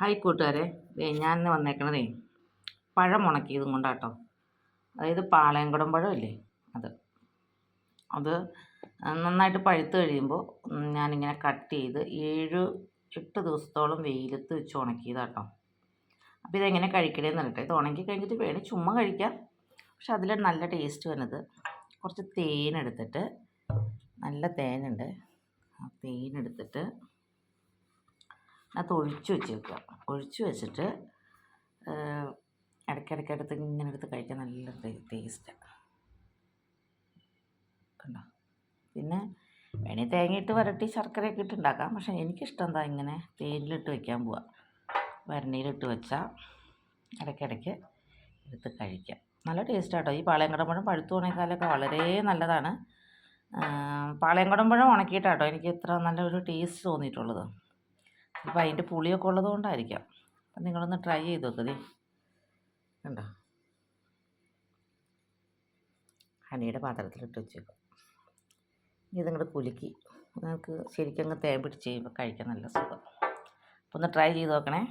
Hi കൂട്ടുകാരെ, ഞാൻ ഇന്ന് വന്നേക്കണതേ പഴം ഉണക്കിയതും കൊണ്ടാട്ടോ. അതായത് പാളയംകുടം പഴമില്ലേ, അത് നന്നായിട്ട് പഴുത്ത് കഴിയുമ്പോൾ ഞാനിങ്ങനെ കട്ട് ചെയ്ത് 7-8 ദിവസത്തോളം വെയിലത്ത് വെച്ച് ഉണക്കിയതാട്ടോ. അപ്പോൾ ഇതെങ്ങനെ കഴിക്കണേന്ന് പറഞ്ഞിട്ട്, ഇത് ഉണക്കി കഴിഞ്ഞിട്ട് വേണേൽ ചുമ്മാ കഴിക്കാം. പക്ഷെ അതിൽ നല്ല ടേസ്റ്റ് വന്നത് കുറച്ച് തേനെടുത്തിട്ട്, നല്ല തേനുണ്ട്, ആ തേനെടുത്തിട്ട് അത് ഒഴിച്ച് വെച്ചേക്കുക. ഒഴിച്ച് വെച്ചിട്ട് ഇടയ്ക്കിടയ്ക്ക് ഇങ്ങനെ എടുത്ത് കഴിക്കാൻ നല്ല ടേസ്റ്റാണ്. കണ്ടോ? പിന്നെ വേണമെങ്കിൽ തേങ്ങയിട്ട് വരട്ടി ശർക്കരയൊക്കെ ഇട്ട് ഉണ്ടാക്കാം. പക്ഷേ എനിക്കിഷ്ടം എന്താ ഇങ്ങനെ തേനിലിട്ട് വയ്ക്കാൻ പോവാം. വരണിയിലിട്ട് വെച്ചാൽ ഇടയ്ക്കിടയ്ക്ക് എടുത്ത് കഴിക്കാം. നല്ല ടേസ്റ്റാട്ടോ. ഈ പാളയംകുടം പഴം പഴുത്ത് ഉണക്കാലൊക്കെ വളരെ നല്ലതാണ്. പാളയംകുടം പഴം ഉണക്കിയിട്ടാട്ടോ എനിക്ക് ഇത്ര നല്ലൊരു ടേസ്റ്റ് തോന്നിയിട്ടുള്ളത്. അപ്പോൾ അതിൻ്റെ പുളിയൊക്കെ ഉള്ളത് കൊണ്ടായിരിക്കാം. അപ്പം നിങ്ങളൊന്ന് ട്രൈ ചെയ്ത് നോക്കതേ. കണ്ടോ? ഹണിയുടെ പാത്രത്തിലിട്ട് വെച്ചേക്കും. ഇതിങ്ങോട്ട് കുലുക്കി നിങ്ങൾക്ക് ശരിക്കും അങ്ങ് തേൻ പിടിച്ച് കഴിയുമ്പോൾ കഴിക്കാൻ നല്ല സുഖം. അപ്പോൾ ഒന്ന് ട്രൈ ചെയ്ത് നോക്കണേ.